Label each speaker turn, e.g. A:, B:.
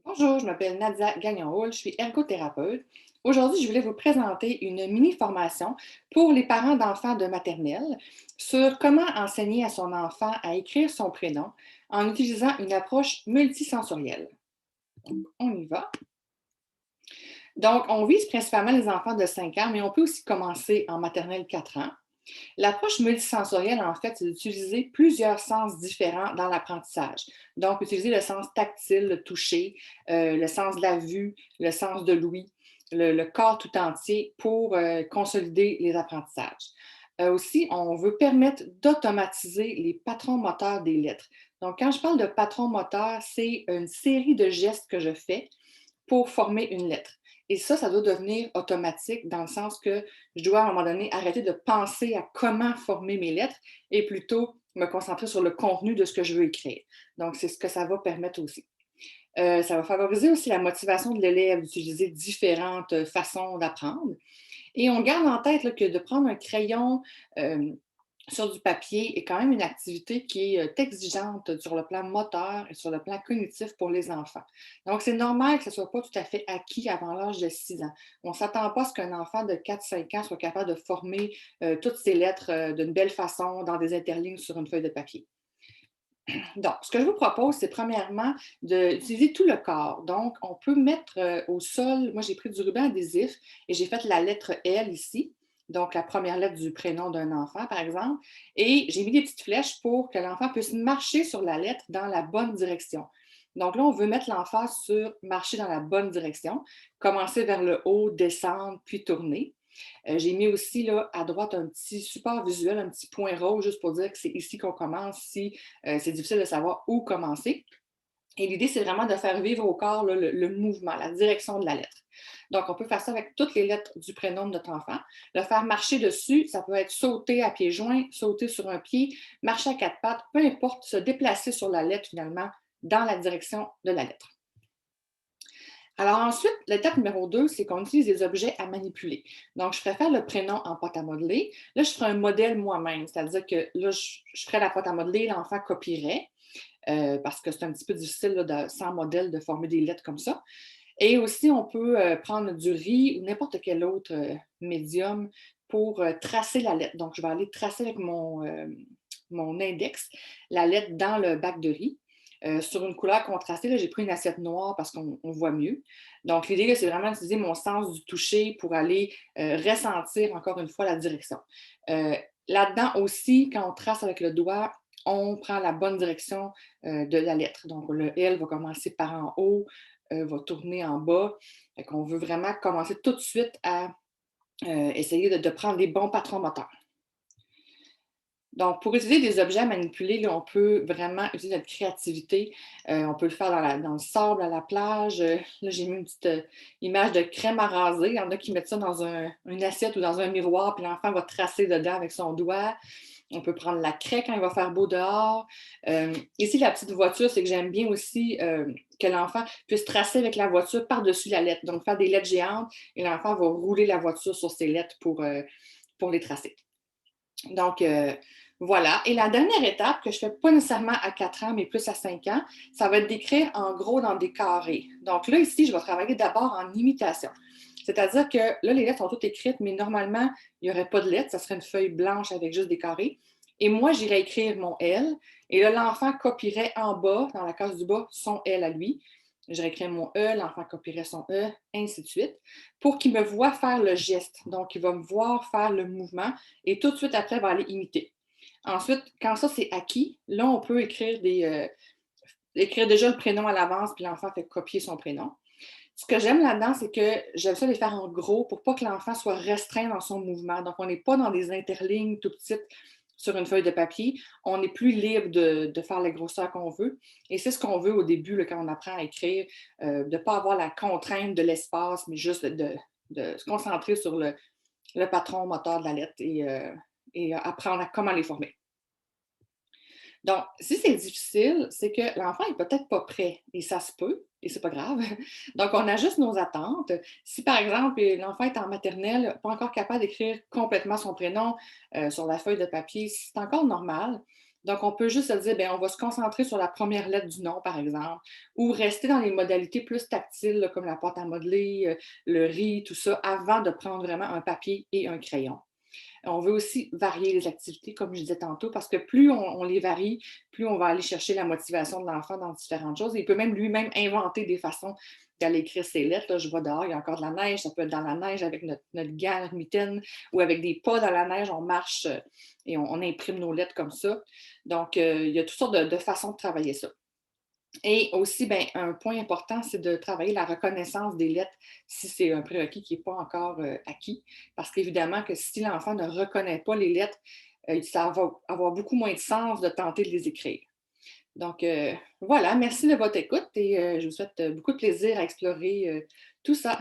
A: Bonjour, je m'appelle Nadia Gagnon-Hall, je suis ergothérapeute. Aujourd'hui, je voulais vous présenter une mini-formation pour les parents d'enfants de maternelle sur comment enseigner à son enfant à écrire son prénom en utilisant une approche multisensorielle. On y va. Donc, on vise principalement les enfants de 5 ans, mais on peut aussi commencer en maternelle 4 ans. L'approche multisensorielle, en fait, c'est d'utiliser plusieurs sens différents dans l'apprentissage. Donc, utiliser le sens tactile, le toucher, le sens de la vue, le sens de l'ouïe, le corps tout entier pour consolider les apprentissages. Aussi, on veut permettre d'automatiser les patrons moteurs des lettres. Donc, quand je parle de patron moteur, c'est une série de gestes que je fais pour former une lettre. Et ça doit devenir automatique dans le sens que je dois à un moment donné arrêter de penser à comment former mes lettres et plutôt me concentrer sur le contenu de ce que je veux écrire. Donc, c'est ce que ça va permettre aussi. Ça va favoriser aussi la motivation de l'élève d'utiliser différentes façons d'apprendre. Et on garde en tête là, que de prendre un crayon sur du papier est quand même une activité qui est exigeante sur le plan moteur et sur le plan cognitif pour les enfants. Donc, c'est normal que ce ne soit pas tout à fait acquis avant l'âge de 6 ans. On ne s'attend pas à ce qu'un enfant de 4-5 ans soit capable de former toutes ses lettres d'une belle façon dans des interlignes sur une feuille de papier. Donc, ce que je vous propose, c'est premièrement d'utiliser tout le corps. Donc, on peut mettre au sol, moi j'ai pris du ruban adhésif et j'ai fait la lettre L ici, donc la première lettre du prénom d'un enfant, par exemple, et j'ai mis des petites flèches pour que l'enfant puisse marcher sur la lettre dans la bonne direction. Donc là, on veut mettre l'emphase sur marcher dans la bonne direction, commencer vers le haut, descendre, puis tourner. J'ai mis aussi là, à droite un petit support visuel, un petit point rouge, juste pour dire que c'est ici qu'on commence, si c'est difficile de savoir où commencer. Et l'idée, c'est vraiment de faire vivre au corps là, le mouvement, la direction de la lettre. Donc, on peut faire ça avec toutes les lettres du prénom de notre enfant. Le faire marcher dessus, ça peut être sauter à pieds joints, sauter sur un pied, marcher à quatre pattes, peu importe, se déplacer sur la lettre finalement dans la direction de la lettre. Alors ensuite, l'étape numéro 2, c'est qu'on utilise des objets à manipuler. Donc, je ferai faire le prénom en pâte à modeler. Là, je ferai un modèle moi-même, c'est-à-dire que là, je ferai la pâte à modeler, l'enfant copierait, parce que c'est un petit peu difficile là, sans modèle de former des lettres comme ça. Et aussi, on peut prendre du riz ou n'importe quel autre médium pour tracer la lettre. Donc, je vais aller tracer avec mon index la lettre dans le bac de riz. Sur une couleur contrastée, là, j'ai pris une assiette noire parce qu'on voit mieux. Donc, l'idée, c'est vraiment d'utiliser mon sens du toucher pour aller ressentir encore une fois la direction. Euh, Là-dedans aussi, quand on trace avec le doigt, on prend la bonne direction de la lettre. Donc, le L va commencer par en haut, va tourner en bas. Fait qu'on veut vraiment commencer tout de suite à essayer de prendre les bons patrons moteurs. Donc, pour utiliser des objets à manipuler, là, on peut vraiment utiliser notre créativité. On peut le faire dans le sable, à la plage. Là, j'ai mis une petite image de crème à raser. Il y en a qui mettent ça dans une assiette ou dans un miroir, puis l'enfant va tracer dedans avec son doigt. On peut prendre la craie quand il va faire beau dehors. Ici, la petite voiture, c'est que j'aime bien aussi que l'enfant puisse tracer avec la voiture par-dessus la lettre. Donc, faire des lettres géantes et l'enfant va rouler la voiture sur ses lettres pour les tracer. Donc, voilà. Et la dernière étape, que je ne fais pas nécessairement à 4 ans, mais plus à 5 ans, ça va être d'écrire en gros dans des carrés. Donc là, ici, je vais travailler d'abord en imitation. C'est-à-dire que là, les lettres sont toutes écrites, mais normalement, il n'y aurait pas de lettres. Ça serait une feuille blanche avec juste des carrés. Et moi, j'irais écrire mon L. Et là, l'enfant copierait en bas, dans la case du bas, son L à lui. J'irais écrire mon E, l'enfant copierait son E, ainsi de suite, pour qu'il me voie faire le geste. Donc, il va me voir faire le mouvement et tout de suite après, il va aller imiter. Ensuite, quand ça c'est acquis, là, on peut écrire déjà le prénom à l'avance, puis l'enfant fait copier son prénom. Ce que j'aime là-dedans, c'est que j'aime ça les faire en gros pour pas que l'enfant soit restreint dans son mouvement. Donc, on n'est pas dans des interlignes tout petites sur une feuille de papier. On est plus libre de faire les grosseurs qu'on veut. Et c'est ce qu'on veut au début, là, quand on apprend à écrire, de ne pas avoir la contrainte de l'espace, mais juste de se concentrer sur le patron moteur de la lettre et apprendre à comment les former. Donc, si c'est difficile, c'est que l'enfant est peut-être pas prêt et ça se peut et c'est pas grave. Donc, on ajuste nos attentes. Si, par exemple, l'enfant est en maternelle, pas encore capable d'écrire complètement son prénom sur la feuille de papier, c'est encore normal. Donc, on peut juste se dire, bien, on va se concentrer sur la première lettre du nom, par exemple, ou rester dans les modalités plus tactiles, là, comme la pâte à modeler, le riz, tout ça, avant de prendre vraiment un papier et un crayon. On veut aussi varier les activités, comme je disais tantôt, parce que plus on les varie, plus on va aller chercher la motivation de l'enfant dans différentes choses. Il peut même lui-même inventer des façons d'aller écrire ses lettres. Là, je vois dehors, il y a encore de la neige, ça peut être dans la neige avec notre gant, notre mitaine, ou avec des pas dans la neige, on marche et on imprime nos lettres comme ça. Donc, il y a toutes sortes de façons de travailler ça. Et aussi, ben, un point important, c'est de travailler la reconnaissance des lettres si c'est un prérequis qui n'est pas encore acquis. Parce qu'évidemment que si l'enfant ne reconnaît pas les lettres, ça va avoir beaucoup moins de sens de tenter de les écrire. Donc, voilà, merci de votre écoute et je vous souhaite beaucoup de plaisir à explorer tout ça.